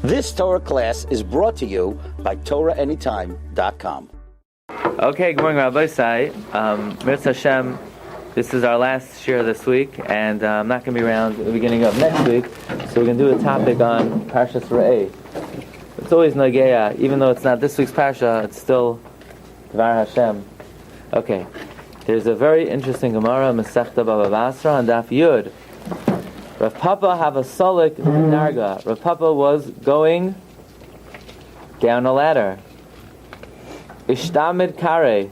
This Torah class is brought to you by TorahAnytime.com. Okay, good morning, Rabbi Sai. Mirz Hashem, this is our last shiur this week, and I'm not going to be around at the beginning of next week, so we're going to do a topic on Parsha Re'eh. It's always Nageya, even though it's not this week's Parsha, it's still Dvar Hashem. Okay, there's a very interesting Gemara, Masechta Baba Basra, on Daf Yud. Rav Papa have a solik narga. Rav Papa was going down a ladder. Ishtamid kare.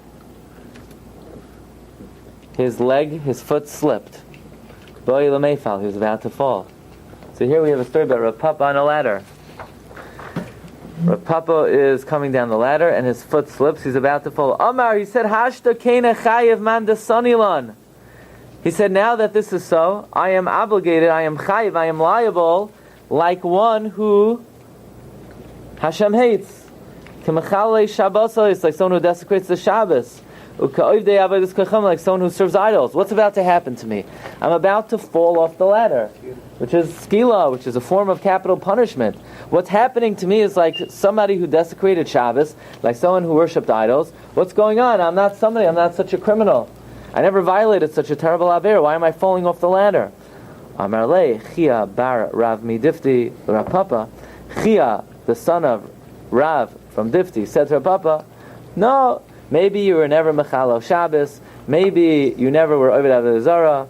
His foot slipped. Boi lamefal, he was about to fall. So here we have a story about Rav Papa on a ladder. Rav Papa is coming down the ladder and his foot slips, he's about to fall. Amar, he said, Hashta kena chayev man desanilan. He said, now that this is so, I am obligated, I am chayiv, I am liable, like one who Hashem hates. K'mechalei Shabbos, it's like someone who desecrates the Shabbos. U'ka'oivdei avodas kachem, like someone who serves idols. What's about to happen to me? I'm about to fall off the ladder, which is skila, which is a form of capital punishment. What's happening to me is like somebody who desecrated Shabbos, like someone who worshipped idols. What's going on? I'm not such a criminal. I never violated such a terrible aver. Why am I falling off the ladder? Amar le Chia bar Rav Midifti Rav Papa. Chia, the son of Rav from Difti, said to Rav Papa, no, maybe you were never mechalo Shabbos. Maybe you never were oved avodah zara.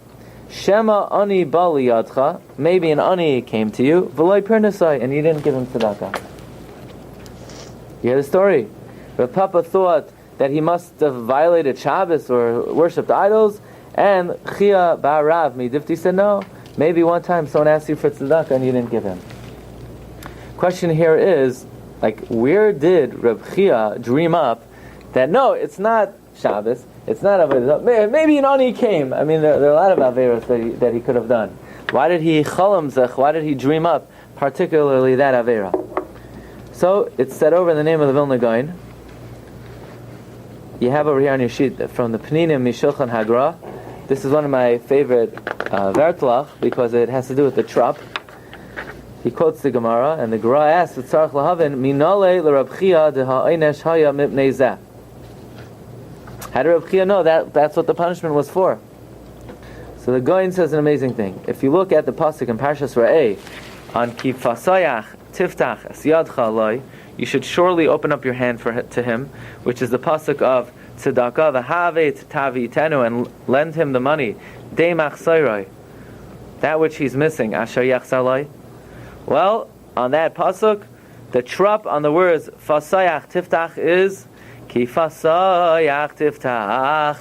Shema ani bali yadcha. Maybe an ani came to you, v'loy pernasai, and you didn't give him tzedakah. You hear the story? Rav Papa thought that he must have violated Shabbos or worshipped idols, and Chia bar Rav Midifti said, no, maybe one time someone asked you for tzedakah and you didn't give him. Question here is, like, where did Reb Chia dream up that, no, it's not Shabbos, it's not Avodah, maybe an ani came. I mean, there are a lot of Averos that he could have done. Why did he Chalam Zech, why did he dream up particularly that Avera? So, it's said over in the name of the Vilna Gaon. You have over here on your sheet from the Pninim Mishulchan Hagra. This is one of my favorite vertlach because it has to do with the trup. He quotes the Gemara, and the Gemara asks, "Tzarich lahavin minale l'Rab Chia deha'einesh haya mipnei zeh." How did Rab Chia know that's what the punishment was for? So the Goin says an amazing thing. If you look at the pasuk in Parshas Re'eh on Ki fasayach tiftach es yadcha aloi, you should surely open up your hand to him, which is the pasuk of tzedakah v'havet tavi tenu, and lend him the money, deimach soyroi, that which he's missing, asher yachsaloi. Well, on that pasuk, the trup on the words fasayach tiftach is ki fasayach tiftach.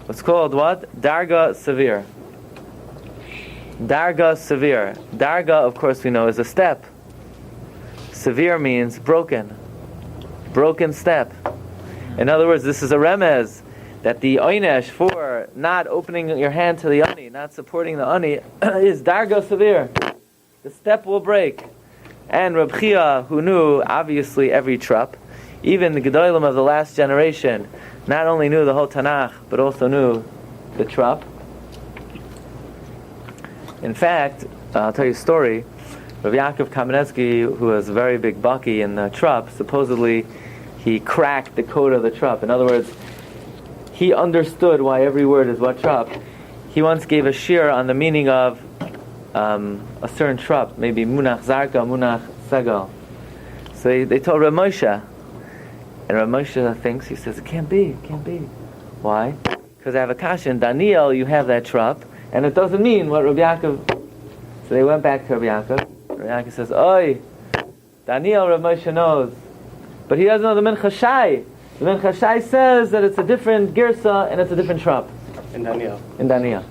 What's called what? Darga severe. Darga severe. Darga, of course, we know is a step. Severe means broken step. In other words, this is a remez that the oynesh for not opening your hand to the ani, not supporting the ani, is darga severe. The step will break. And Reb Chia, who knew obviously every trup, even the Gedolim of the last generation, not only knew the whole Tanakh, but also knew the trup. In fact, I'll tell you a story. Rabbi Yaakov Kamenetsky, who was a very big bucky in the trup, supposedly he cracked the code of the trup. In other words, he understood why every word is what trup. He once gave a shiur on the meaning of a certain trup, maybe munach zarka, munach sagal. So they told Rav Moshe, and Rav Moshe thinks, he says, it can't be. Why? Because I have a kasha in Daniel, you have that trup, and it doesn't mean what Rabbi Yaakov. So they went back to Rabbi Yaakov. Rabbi Yaakov says, oi, Daniel, Rav Moshe knows, but he doesn't know the Mincha Shai. The Mincha Shai says that it's a different girsa and it's a different trup. In Daniel.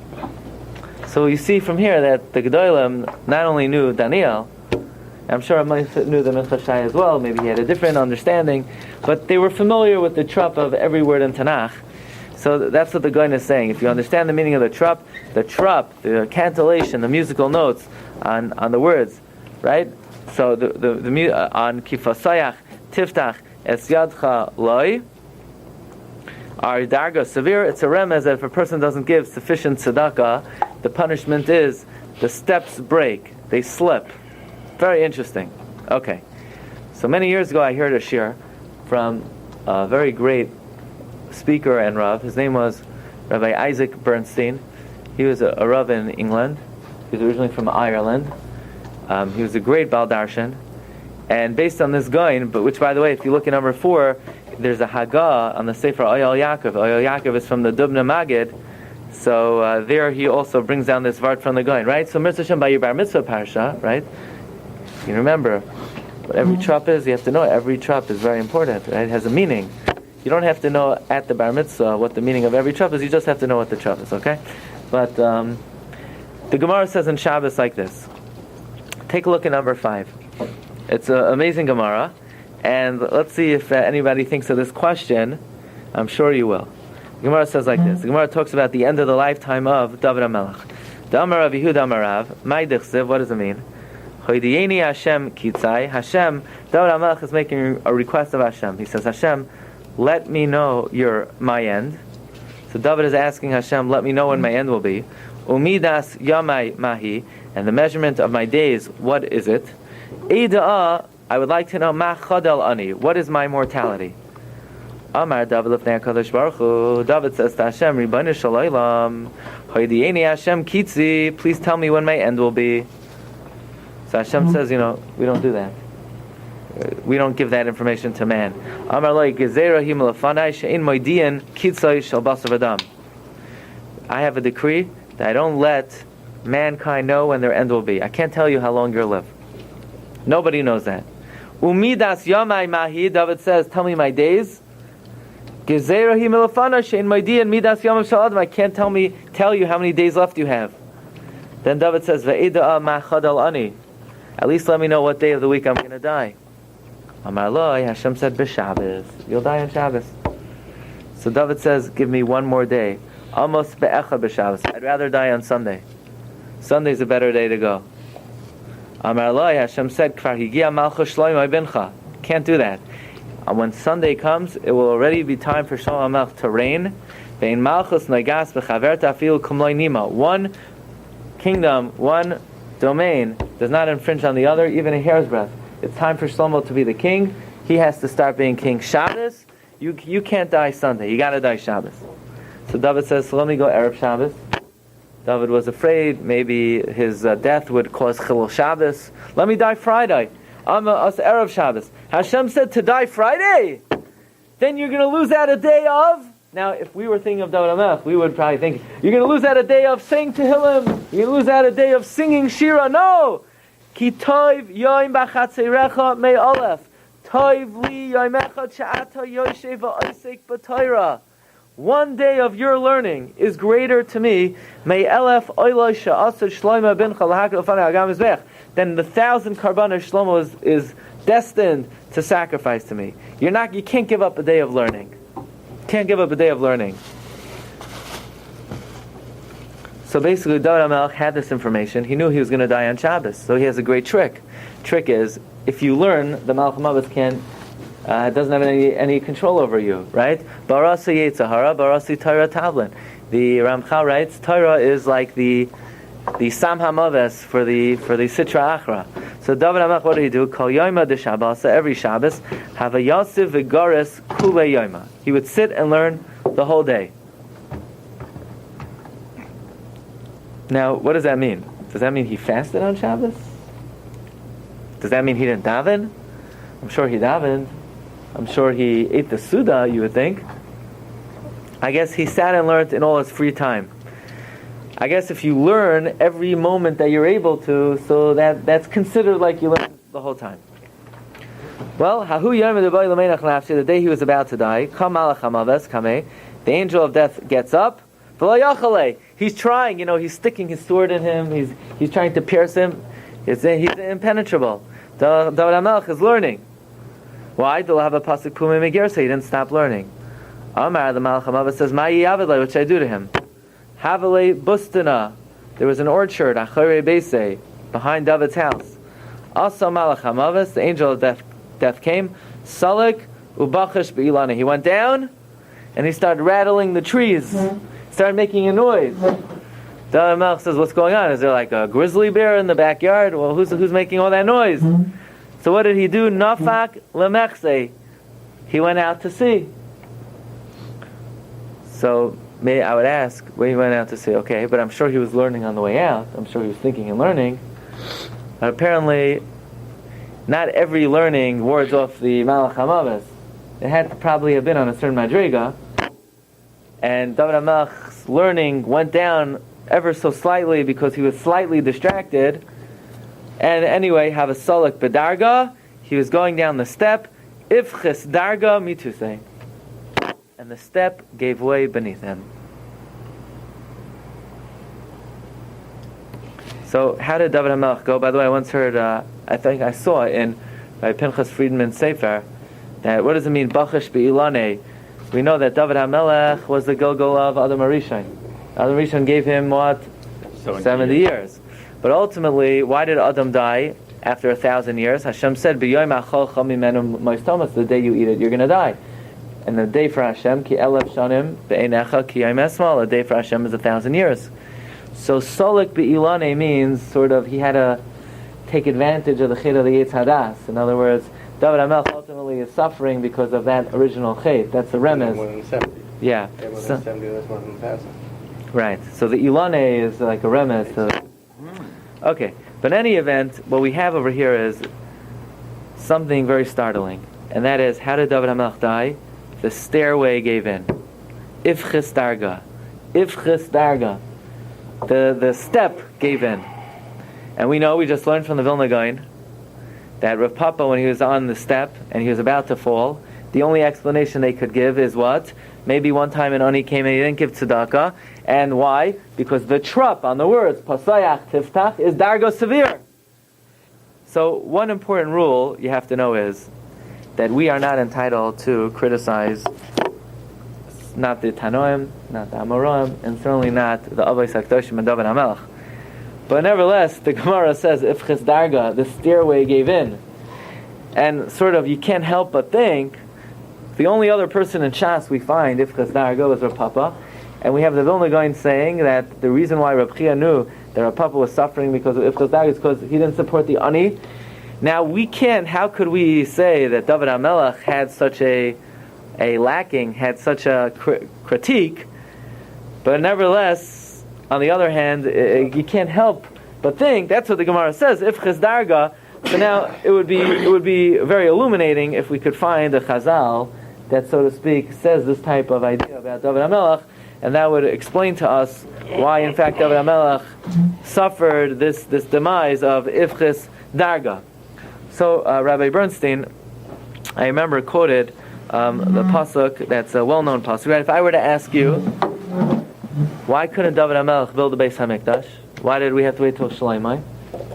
So you see from here that the Gedolim not only knew Daniel, I'm sure Rav Moshe knew the Mincha Shai as well, maybe he had a different understanding, but they were familiar with the trup of every word in Tanakh. So that's what the Goin is saying. If you understand the meaning of the trup, the cantillation, the musical notes on the words, right? So the on kifasayach tiftach es yadcha loy are darga severe. It's a remez that if a person doesn't give sufficient tzedakah, the punishment is the steps break, they slip. Very interesting. Okay. So many years ago I heard a shiur from a very great speaker and Rav. His name was Rabbi Isaac Bernstein. He was a Rav in England. He was originally from Ireland. He was a great Baal Darshan. And based on this going, but which by the way, if you look at number 4, there's a Haggah on the Sefer Oyal Yaakov. Oyal Yaakov is from the Dubna Maggid. So there he also brings down this vart from the going, right? So Mitzvah Shem by your Bar Mitzvah Parsha, right? You remember what every trop is. You have to know every trop is very important. Right? It has a meaning. You don't have to know at the Bar Mitzvah what the meaning of every trop is. You just have to know what the trop is, okay? But the Gemara says in Shabbos like this. Take a look at number 5. It's an amazing Gemara. And let's see if anybody thinks of this question. I'm sure you will. The Gemara says like this. The Gemara talks about the end of the lifetime of David HaMelech. The Amar Rabbi Yehuda HaMarav, Mai Dichsev, what does it mean? Hoidiyeni Hashem Kitzai. Hashem, David HaMelech is making a request of Hashem. He says, Hashem, let me know my end. So David is asking Hashem, let me know when my end will be. Umidas Yamai Mahi, and the measurement of my days, what is it? Eida'a, I would like to know Ma Chadal Ani, what is my mortality? Amar David Lefnei HaKadosh Baruch Hu. David says to Hashem, Ribono Shel Olam, Hoidiyeni Hashem Kitzi, please tell me when my end will be. So Hashem says, we don't do that. We don't give that information to man. Amar Loi Gezerah Him Lefanai She'in Moidian Kitzai Shel Basar V'Dam. I have a decree that I don't let mankind know when their end will be. I can't tell you how long you'll live. Nobody knows that. Umidas Yamai Mahi, David says, tell me my days. Gezerah Him Lefanai She'in Moidian Midas Yamav Shel Adam. I can't tell you how many days left you have. Then David says, Ve'eda'a Ma Chadal Ani. At least let me know what day of the week I'm going to die. Amar Loi, Hashem said, B'Shabbos. You'll die on Shabbos. So David says, give me one more day. Almost Be'echa B'Shabbos. I'd rather die on Sunday. Sunday's a better day to go. Amar Loi, Hashem said, Kfar Higia Malchus Shlomo Bincha. Can't do that. When Sunday comes, it will already be time for Shlomo HaMelech to reign. Bein Malchus Nagas B'Chaverta Afilu Kumloi Nima. One kingdom, one domain does not infringe on the other, even a hair's breadth. It's time for Shlomo to be the king. He has to start being king. Shabbos, you can't die Sunday. You got to die Shabbos. So David says, so let me go Erev Shabbos. David was afraid maybe his death would cause Chilul Shabbos. Let me die Friday. Us Erev Shabbos. Hashem said to die Friday? Then you're going to lose out a day of... Now, if we were thinking of David HaMelech, we would probably think, you're going to lose out a day of saying Tehillim. You're going to lose out a day of singing Shira. No! Ki toiv yoim b'chatzeirecha mei olef. Toiv li yoimecha she'ata yoshev v'oisek b'Torah. One day of your learning is greater to me, mei elef oiloi she'asad shloima bincha l'hakal l'fanei hagam mizbech, than the 1,000 karbanos Shlomo is destined to sacrifice to me. You can't give up a day of learning. Can't give up a day of learning. So basically, David HaMelech had this information. He knew he was going to die on Shabbos. So he has a great trick. Trick is, if you learn, the Malach HaMavis doesn't have any control over you, right? Barasi Yetzahara, Barasi Torah Tavlin. The Ramchal writes, Torah is like the Sam HaMavis for the Sitra Achra. So David HaMelech, what did he do? Kol Yoima de Shabbos, every Shabbos, have a Yasiv Vigaris Kule Yoima. He would sit and learn the whole day. Now, what does that mean? Does that mean he fasted on Shabbos? Does that mean he didn't daven? I'm sure he davened. I'm sure he ate the Suda, you would think. I guess he sat and learned in all his free time. I guess if you learn every moment that you're able to, so that's considered like you learned the whole time. Well, the day he was about to die, the angel of death gets up. He's trying, he's sticking his sword in him. He's trying to pierce him. He's impenetrable. David HaMelech is learning. Why? They'll have a pasuk Pumei Megir, so he didn't stop learning. Amar, the Malach HaMavis says, Ma'i Yavedle, what should I do to him? Havele Bustana. There was an orchard, Acharei Beisei, behind David's house. Also Malach HaMavis, the angel of death came. Salik Ubachish Be'ilana. He went down and he started rattling the trees. Started making a noise. David HaMelech says, what's going on? Is there like a grizzly bear in the backyard? Well, who's making all that noise? So what did he do? Nafak lemechse. He went out to sea. So I would ask, where he went out to sea, okay, but I'm sure he was learning on the way out. I'm sure he was thinking and learning. But apparently, not every learning wards off the Malach HaMavis. It had to probably have been on a certain madriga. And David HaMelech's learning went down ever so slightly because he was slightly distracted. And anyway, have a solik bedarga. He was going down the step. Ifchis darga mituse. And the step gave way beneath him. So how did David HaMelech go? By the way, I once heard, I think I saw in by Pinchas Friedman's Sefer, that what does it mean, Bachish be'ilane? We know that David HaMelech was the Gilgal of Adam HaRishon. Adam HaRishon gave him what? 70 years. But ultimately, why did Adam die after 1,000 years? Hashem said, "B'yoyim achol mimenu moistomas." The day you eat it, you're going to die. And the day for Hashem, ki elef shanim be'einecha ki yom esmal. A day for Hashem is 1,000 years. So solik be'ilane means sort of he had to take advantage of the chait of the Yetz Hadas. In other words, David HaMelech ultimately is suffering because of that original chait. That's the remez. More than 70. Yeah. More than 70, that's more than 1,000. Right. So the ilane is like a remez. Okay. But in any event, what we have over here is something very startling. And that is, how did David HaMelech die? The stairway gave in. Ifchis darga. Ifchis darga. The step gave in. And we know, we just learned from the Vilna Gaon, that Rav Papa, when he was on the step and he was about to fall, the only explanation they could give is what? Maybe one time an Ani came and he didn't give tzedakah. And why? Because the trup on the words, Pasayach Tiftach, is Dargo Severe. So one important rule you have to know is that we are not entitled to criticize not the Tanoim, not the Amoraim, and certainly not the Avos HaKadoshim and David HaMelech. But nevertheless, the Gemara says, if Chizdarga, the stairway gave in. And sort of, you can't help but think, the only other person in Shas we find, if Chizdarga, was Rav Papa. And we have the Vilna Gaon saying that the reason why Rav Chia knew that Rav Papa was suffering because of if Chizdarga is because he didn't support the Ani. Now we can't, how could we say that David HaMelech had such a lacking, had such a critique, but nevertheless, on the other hand, you can't help but think, that's what the Gemara says, if Chizdarga, so now it would be very illuminating if we could find a Chazal that, so to speak, says this type of idea about David HaMelech, and that would explain to us why, in fact, David HaMelech suffered this demise of Ifchis Darga. So, Rabbi Bernstein, I remember quoted the pasuk that's a well-known pasuk. Right? If I were to ask you, why couldn't David HaMelech build the Beis HaMikdash? Why did we have to wait till Shlomo?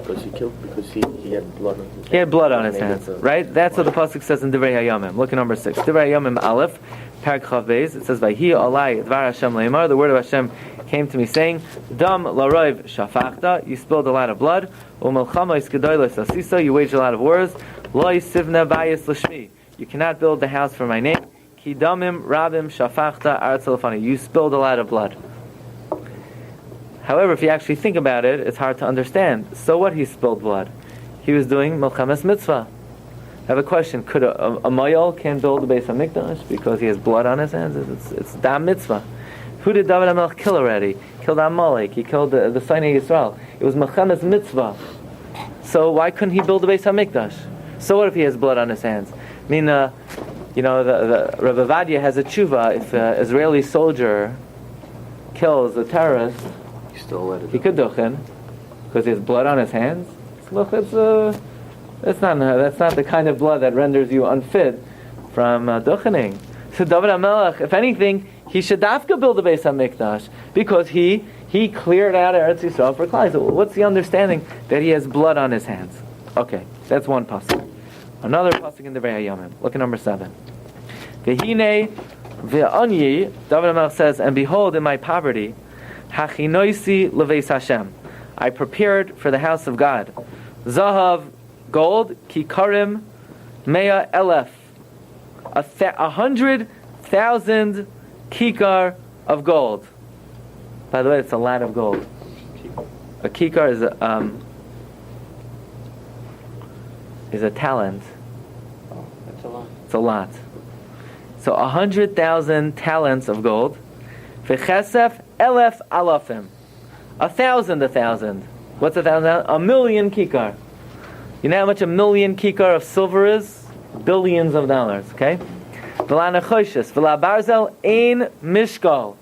Because he had blood on his hands. He had blood on his hands, right? That's what the pasuk says in Divrei Hayamim. Look at number 6. Divrei Hayamim Aleph, Parak Chav Beis. It says, "Vayhi alai dvar Hashem leimar." The word of Hashem came to me saying, "Dam laroiv shafachta." You spilled a lot of blood. U'melchama iskedoy l'sasisa. You waged a lot of wars. Lo yisivna bayis l'shmi. You cannot build the house for my name. Ki damim rabim shafachta aretz lefani. You spilled a lot of blood. However, if you actually think about it, it's hard to understand. So what? He spilled blood. He was doing Melchames Mitzvah. I have a question. Could a Mayol can build the Beis HaMikdash because he has blood on his hands? It's Dam Mitzvah. Who did David HaMelech kill already? He killed Amalek. He killed the Sinai Yisrael. It was Melchames Mitzvah. So why couldn't he build the Beis HaMikdash? So what if he has blood on his hands? I mean, the Rav Avadia has a tshuva. If an Israeli soldier kills a terrorist, he could duchen because he has blood on his hands. Look, that's not the kind of blood that renders you unfit from duchening. So David HaMelech, if anything, he should dafka build the Beis HaMikdash because he cleared out Eretz Yisrael for Klai. So what's the understanding that he has blood on his hands? Okay, that's one pasuk. Another pasuk in the Divrei Hayamim. Look at number 7. V'hinei v'anyi, David HaMelech says, and behold, in my poverty, hachinoisi leveis Hashem, I prepared for the house of God. Zahav, gold, kikarim, mea elef, 100,000 kikar of gold. By the way, it's a lot of gold. A kikar is is a talent. Oh, that's a lot. It's a lot. So 100,000 talents of gold. V'chesef elef alafim. 1,000. What's 1,000? 1,000,000 kikar. You know how much 1,000,000 kikar of silver is? Billions of dollars. Okay. V'la nechoshes v'la barzel ein mishkal.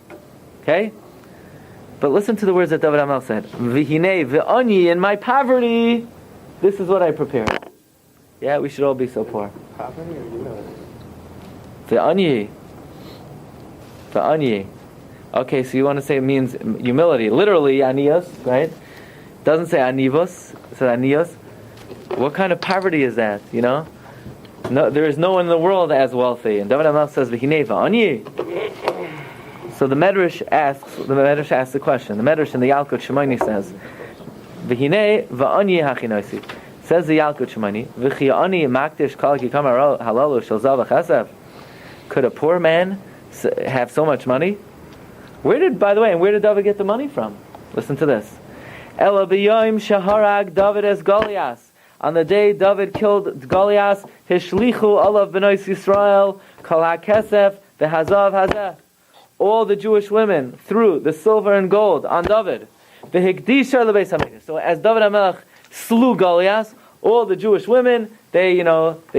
Okay. But listen to the words that David HaMelech said. V'hinei v'ani, in my poverty, this is what I prepared. Yeah, we should all be so poor. Poverty or humility? V'ani. Okay, so you want to say it means humility. Literally, anios, right? Doesn't say anivos, it says anios. What kind of poverty is that, you know? No, there is no one in the world as wealthy. And David HaMelech says, V'hinei v'ani. So the Medrash asks the question. The Medrash in the Yalkut Shimoni says, V'hinei v'ani hachinosi. Says the Yalkut Shimoni, V'chi'ani makdish kol kikam halalu shel zav v'chesef. Could a poor man have so much money? Where did David get the money from? Listen to this. Ela b'yoyim shaharag David es Goliath. On the day David killed Goliath, hishlichu olav b'nois Yisrael kol ha'kesef v'hazav hazeh. All the Jewish women threw the silver and gold on David. V'hikdisha lebeis hamikdash. So as David HaMelech slew Goliath, all the Jewish women, they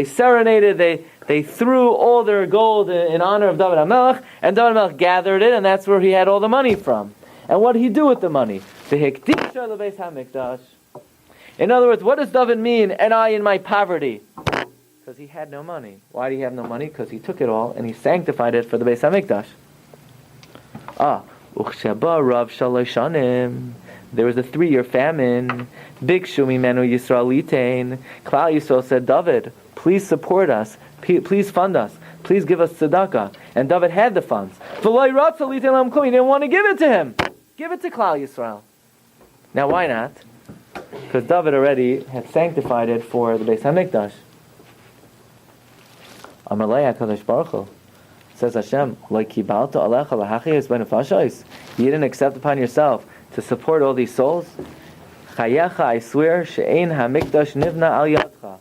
serenaded, they threw all their gold in honor of David HaMelech, and David HaMelech gathered it, and that's where he had all the money from. And what did he do with the money? V'hikdisha lebeis hamikdash. In other words, what does David mean, and I in my poverty? Because he had no money. Why did he have no money? Because he took it all, and he sanctified it for the Beis HaMikdash. Uchshaba Rav Shalosh Shanim. There was a 3-year famine. Bikshu mimenu Yisraelitein. Klal Yisrael said, David, please support us. Please fund us. Please give us tzedakah. And David had the funds. He didn't want to give it to him. Give it to Klal Yisrael. Now why not? Because David already had sanctified it for the Beis HaMikdash. Amalei HaKadosh Baruch Hu. Says Hashem, like kibalta alecha lahachiyas benefashos. You didn't accept upon yourself to support all these souls. Chayecha, I swear, she'ein hamikdash nivna al yadcha.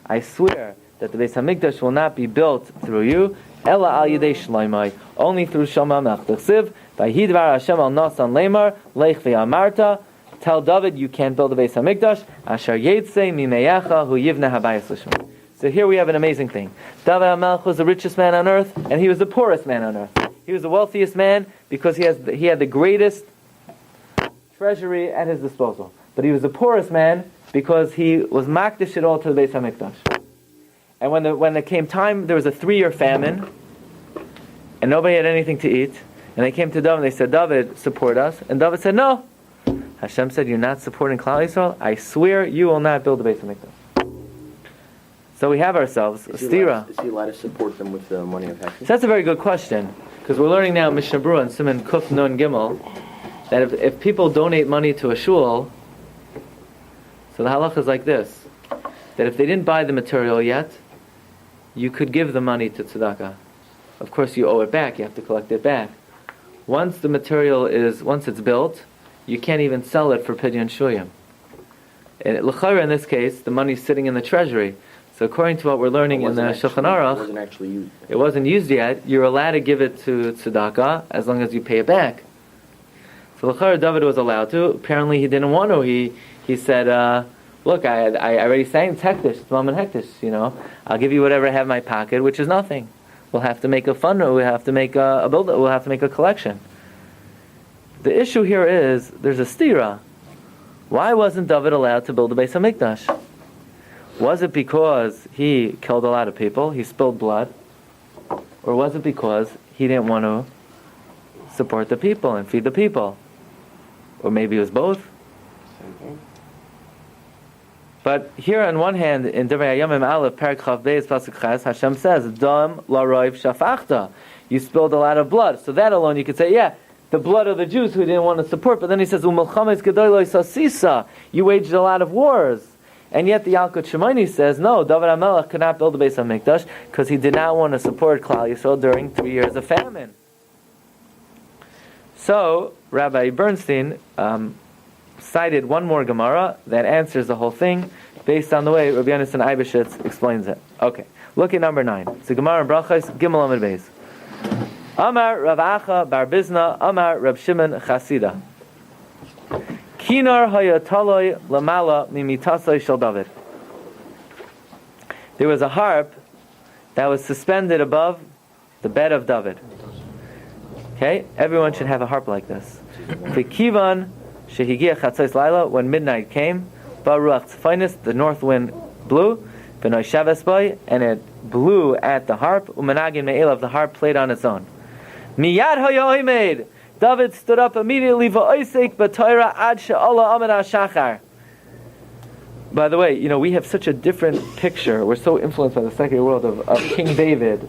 I swear that the Beis Hamikdash will not be built through you. Ela al yidei shloimai, only through Shama Melech. Vayhidvar Hashem al Yonasan lemar leich ve'amarta. Tell David you can't build the Beis Hamikdash. Asher yetzei mimeyacha hu yivna habayis l'shma. So here we have an amazing thing. David HaMelech was the richest man on earth, and he was the poorest man on earth. He was the wealthiest man because he had the greatest treasury at his disposal. But he was the poorest man because he was makdish it all to the Beis HaMikdash. And when it came time, there was a 3-year famine, and nobody had anything to eat. And they came to David and they said, David, support us. And David said, no. Hashem said, you're not supporting Klal Yisrael? I swear you will not build the Beis HaMikdash. So we have ourselves a stira. Is he allowed to support them with the money of Hekdesh? So that's a very good question, because we're learning now in Mishnah Berurah and Siman Kuf Nun Gimel that if people donate money to a shul, so the halach is like this: that if they didn't buy the material yet, you could give the money to tzedakah. Of course, you owe it back; you have to collect it back. Once it's built, you can't even sell it for pidyon shuyim. And l'chayra, in this case, the money's sitting in the treasury. So according to what we're learning in the Shulchan Aruch, it wasn't used yet. You're allowed to give it to tzedakah as long as you pay it back. So l'chayra David was allowed to. Apparently he didn't want to. He said, look, I already sang Hekdesh, it's Mom and Hekdesh, I'll give you whatever I have in my pocket, which is nothing. We'll have to make a fund, or we'll have to make we'll have to make a collection. The issue here is, there's a stira. Why wasn't David allowed to build the Beis HaMikdash? Was it because he killed a lot of people, he spilled blood? Or was it because he didn't want to support the people and feed the people? Or maybe it was both? But here on one hand, in Devrei Hayamim Aleph, Perek Chav Beis Pasuk Ches, Hashem says, Dam laroiv shafachta. You spilled a lot of blood. So that alone you could say, yeah, the blood of the Jews who didn't want to support. But then he says, U'melchames gedolos sasisa. You waged a lot of wars. And yet the Yalkut Shimoni says, no, David HaMelech could not build the Beis HaMikdash because he did not want to support Klal Yisrael during 3 years of famine. So, Rabbi Bernstein cited one more Gemara that answers the whole thing based on the way Rabbi Yonasan Eibeshutz explains it. Okay, look at number 9. It's a Gemara in Brachos, Gimel Amud Beis. Amar Rav Acha Bar Bizna, Amar Rab Shimon Chasida. Kinar haya taloi lamala mimitasai shel David. There was a harp that was suspended above the bed of David. Okay, everyone should have a harp like this. V'kivan shehigia chatzos laila, when midnight came, baruach tzfainis, the north wind blew, v'noy shaves boy, and it blew at the harp. Umanagin me'elav, the harp played on its own. Miyad haya oimed, David stood up immediately. V'oisek b'Torah ad she'ala amid ha'shachar. By the way, we have such a different picture. We're so influenced by the secular world of King David.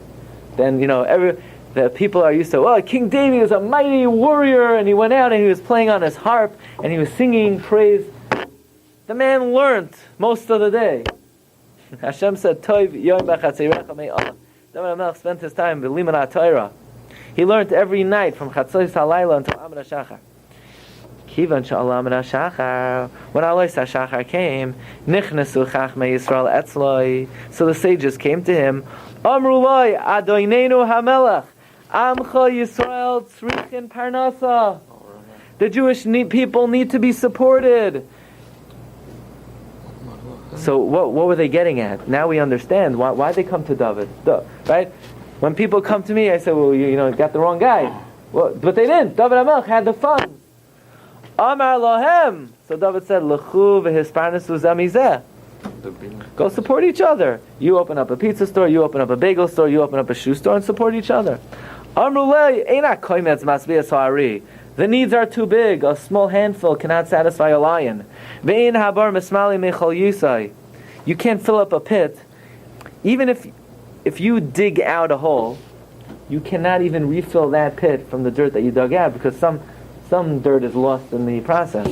Then the people are used to, King David is a mighty warrior, and he went out and he was playing on his harp and he was singing praise. The man learnt most of the day. Hashem said, "Toiv yom b'chatzeirecha me'ala." David HaMelech spent his time b'liman Torah. He learned every night from Chatzos HaLayla until Amid HaShachar. Kivan she'ala Amid HaShachar. When Alois HaShachar came, nichnesu chachmei Yisrael etzloi. So the sages came to him. Amru loi Adoinenu HaMelech Amcha Yisrael tzrichin parnasa. The Jewish people need to be supported. So what were they getting at? Now we understand why they come to David. Right? When people come to me, I say, well, you got the wrong guy. Well, but they didn't. David HaMelech had the funds. Amar lohem. So David said, L'chu v'hisparnasu zamizeh. Go support each other. You open up a pizza store, you open up a bagel store, you open up a shoe store, and support each other. Amrulei eina koimetz masbias ha'ari. The needs are too big. A small handful cannot satisfy a lion. Ve'in habar mismali mechol yusai. You can't fill up a pit. Even if you dig out a hole, you cannot even refill that pit from the dirt that you dug out, because some dirt is lost in the process.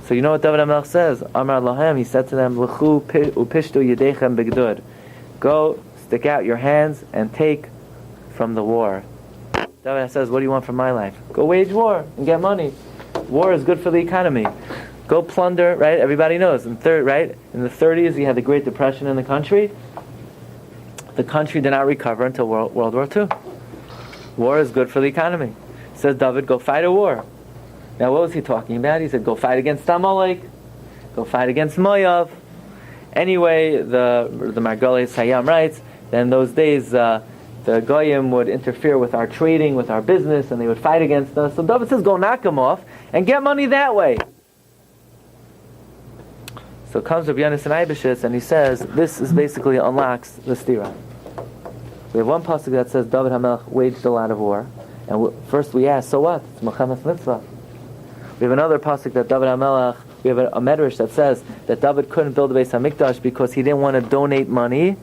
So you know what David HaMelech says? Amar Lohem, he said to them, L'chu upishtu yedechem begdud. Go, stick out your hands and take from the war. David says, what do you want from my life? Go wage war and get money. War is good for the economy. Go plunder, right? Everybody knows. In the 30s, you had the Great Depression in the country. The country did not recover until World War II. War is good for the economy. Says David, go fight a war. Now what was he talking about? He said, go fight against Amalek. Go fight against Moav. Anyway, the Margolei Sayam writes, that in those days, the Goyim would interfere with our trading, with our business, and they would fight against us. So David says, go knock them off and get money that way. So comes Rabbi Yonasan Eibeshutz and he says, this is basically unlocks the stira. We have one pasuk that says David HaMelech waged a lot of war. And first we ask, so what? It's Mechamas Mitzvah. We have another pasuk that David HaMelech, we have a medrash that says that David couldn't build the Beis HaMikdash because he didn't want to donate money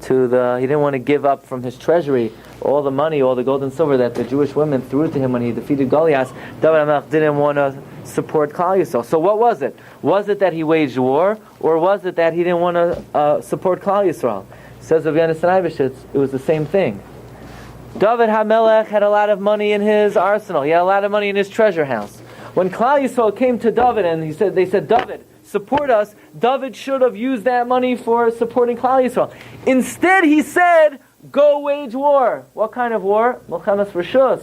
he didn't want to give up from his treasury all the money, all the gold and silver that the Jewish women threw to him when he defeated Goliath. David HaMelech didn't want to support Klal Yisrael. So what was it? Was it that he waged war, or was it that he didn't want to support Klal Yisrael? Says Rabbi Yonasan Eibeshutz, it was the same thing. David HaMelech had a lot of money in his arsenal. He had a lot of money in his treasure house. When Klal Yisrael came to David and they said, David, support us, David should have used that money for supporting Klal Yisrael. Instead, he said, go wage war. What kind of war? Milchemes Reshus.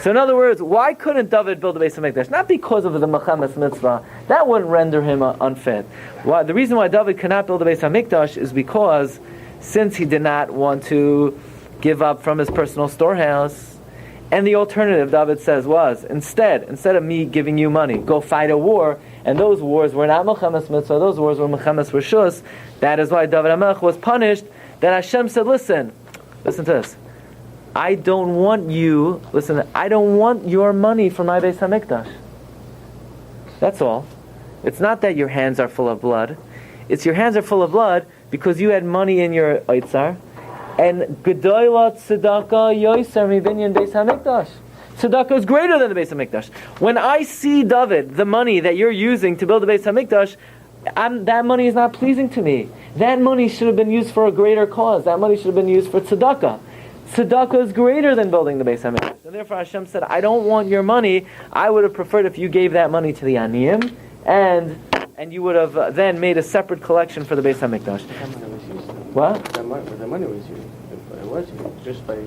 So in other words, why couldn't David build the Beis HaMikdash? Not because of the Milchemes Mitzvah. That wouldn't render him unfit. The reason why David could not build the Beis HaMikdash is because since he did not want to give up from his personal storehouse, and the alternative, David says, was, instead of me giving you money, go fight a war, and those wars were not Milchemes Mitzvah, those wars were Milchemes Reshus. That is why David HaMelech was punished, that Hashem said, listen to this, I don't want your money for my Beis HaMikdash. That's all. It's not that your hands are full of blood. It's your hands are full of blood because you had money in your Eitzar, and Gedoyla Tzedakah Yoiser Mibinyan Beis HaMikdash. Tzedakah is greater than the Beis HaMikdash. When I see, David, the money that you're using to build the Beis HaMikdash, that money is not pleasing to me. That money should have been used for a greater cause. That money should have been used for tzedakah. Tzedakah is greater than building the Beis HaMikdash. And therefore Hashem said, I don't want your money. I would have preferred if you gave that money to the Aniyim, and you would have then made a separate collection for the Beis HaMikdash. That money was used. What? The money was used. It was used just by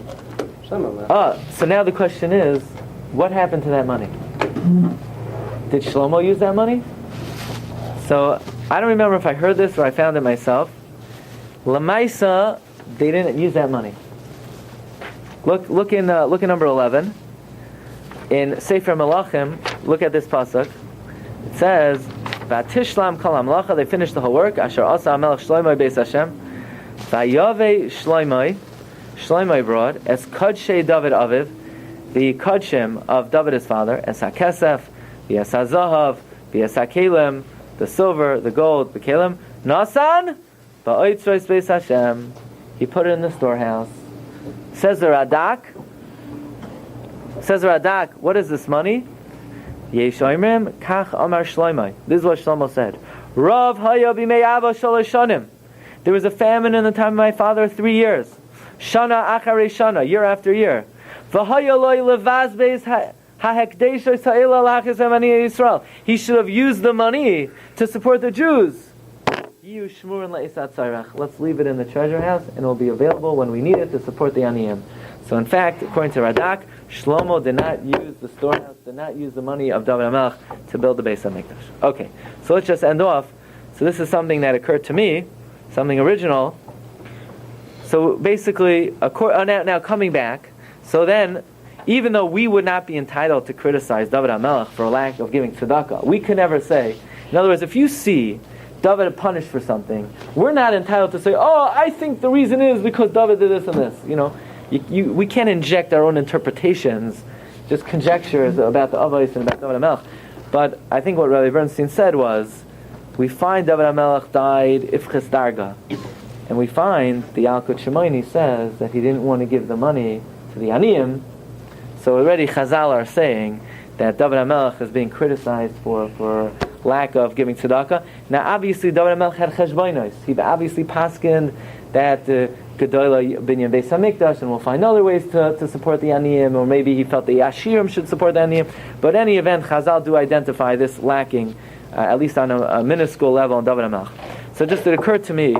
some of them. So now the question is, what happened to that money? Did Shlomo use that money? So I don't remember if I heard this or I found it myself. Lamaisa, they didn't use that money. Look in number 11 in Sefer Melachim. Look at this pasuk. It says, "Vatishlam kol hamalacha." They finished the whole work. Asher asa hamelech Shlomo beis Hashem. Vayave Shlomo brought es kodshei David aviv, the kodshim of David his father, es hakesef, the es hazahav, the es hakelim, the silver, the gold, the kelim. Yonasan ba'oitzros beis Hashem. He put it in the storehouse. Says the Radak, what is this money? Yeshoimrim kach amar Shlomo. This is what Shlomo said. Rav haya b'mei ava shalosh shanim. There was a famine in the time of my father 3 years. Shana acharei shana, year after year. V'haya loy levaz beis ha'hekdeshos ha'ela lachis ha'mani Yisrael. He should have used the money to support the Jews. Let's leave it in the treasure house, and it will be available when we need it to support the Aniyim. So in fact, according to Radak, Shlomo did not use the storehouse, did not use the money of David HaMelech to build the Beis HaMikdash. Okay, so let's just end off. So this is something that occurred to me, something original. So basically, now coming back, so then, even though we would not be entitled to criticize David HaMelech for a lack of giving tzedakah, we could never say, in other words, if you see David punished for something, we're not entitled to say, I think the reason is because David did this and this. We can't inject our own interpretations, just conjectures about the Avos and about David HaMelech. But I think what Rabbi Bernstein said was, we find David HaMelech died ifches darga, and we find the Yalkut Shimoni says that he didn't want to give the money to the Aniyim. So already Chazal are saying that David HaMelech is being criticized for lack of giving tzedakah. Now, obviously, David HaMelech had cheshbonos. He obviously paskined that Gedola binyan Beis HaMikdash, and we'll find other ways to support the Aniyim, or maybe he felt the Shiurim should support the Aniyim. But in any event, Chazal do identify this lacking, at least on a minuscule level, in David HaMelech. So just it occurred to me,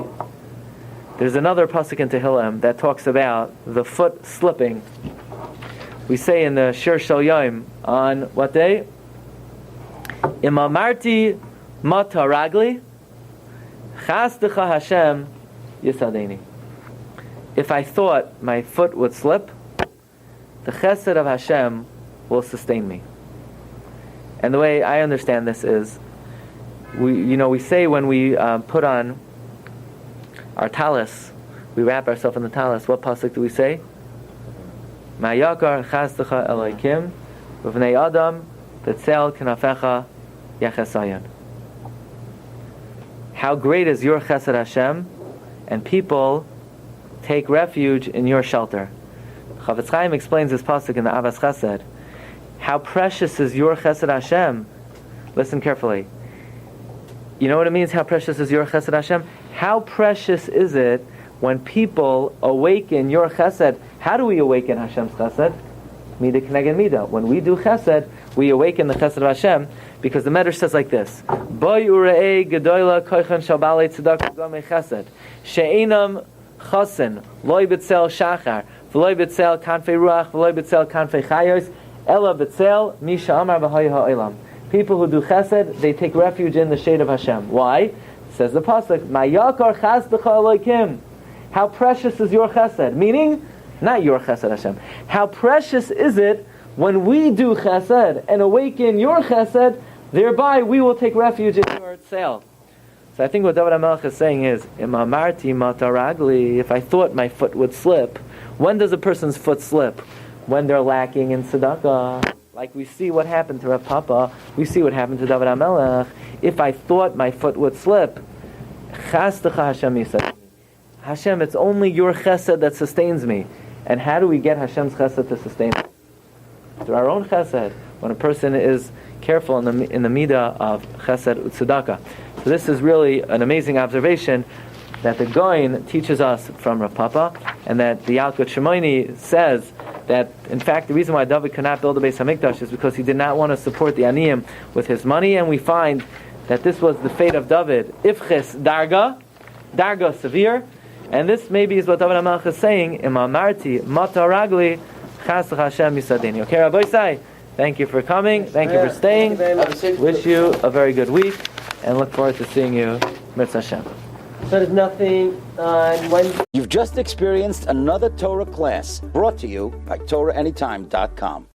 there's another pasuk in Tehillim that talks about the foot slipping. We say in the Shir Shel Yom, on what day? Imamarti mata ragli, chasdecha Hashem yisadeni. If I thought my foot would slip, the chesed of Hashem will sustain me. And the way I understand this is, we say when we put on our talis, we wrap ourselves in the talis. What pasuk do we say? Ma'yakar chasdecha Elokim v'vnei Adam b'tzel kenafecha yachesayon. How great is your chesed Hashem, and people take refuge in your shelter. Chavetz Chaim explains this pasuk in the Avas Chesed. How precious is your chesed Hashem? Listen carefully. You know what it means, how precious is your chesed Hashem? How precious is it when people awaken your chesed? How do we awaken Hashem's chesed? Mida k'neged mida. When we do chesed, we awaken the chesed of Hashem, because the Medrash says like this: Boy urei gedola koichan shabale tzedakah gamei chesed she'enam chasen loy betzel shachar v'loy betzel kanfei ruach v'loy betzel kanfei chayos ela betzel misha amar b'hoy ha'olam. People who do chesed, they take refuge in the shade of Hashem. Why? Says the pasuk, Ma'yakar chasdecha Elokim. How precious is your chesed? Meaning, not your chesed Hashem. How precious is it when we do chesed and awaken your chesed, thereby we will take refuge in your tzel. So I think what David HaMelech is saying is, Imamarti mata ragli, if I thought my foot would slip. When does a person's foot slip? When they're lacking in tzedakah. Like we see what happened to Rav Papa, we see what happened to David HaMelech. If I thought my foot would slip, Chasdecha Hashem Yisad. Hashem, it's only your chesed that sustains me. And how do we get Hashem's chesed to sustain us? Through our own chesed. When a person is careful in the midah of chesed u'tzedakah. So this is really an amazing observation that the Goin teaches us from Rav Papa, and that the Yalkut Shimoni says that in fact the reason why David could not build a Beis Hamikdash is because he did not want to support the Aniyim with his money, and we find that this was the fate of David. Ifches darga severe, and this maybe is what David HaMelech is saying. Imamarti mata ragli chasach Hashem misadini. Okay, Rabbi Isai, thank you for coming. Thank you for staying. Wish you a very good week, and look forward to seeing you, Mitzvah Hashem. So there's nothing on Wednesday. You've just experienced another Torah class brought to you by TorahAnytime.com.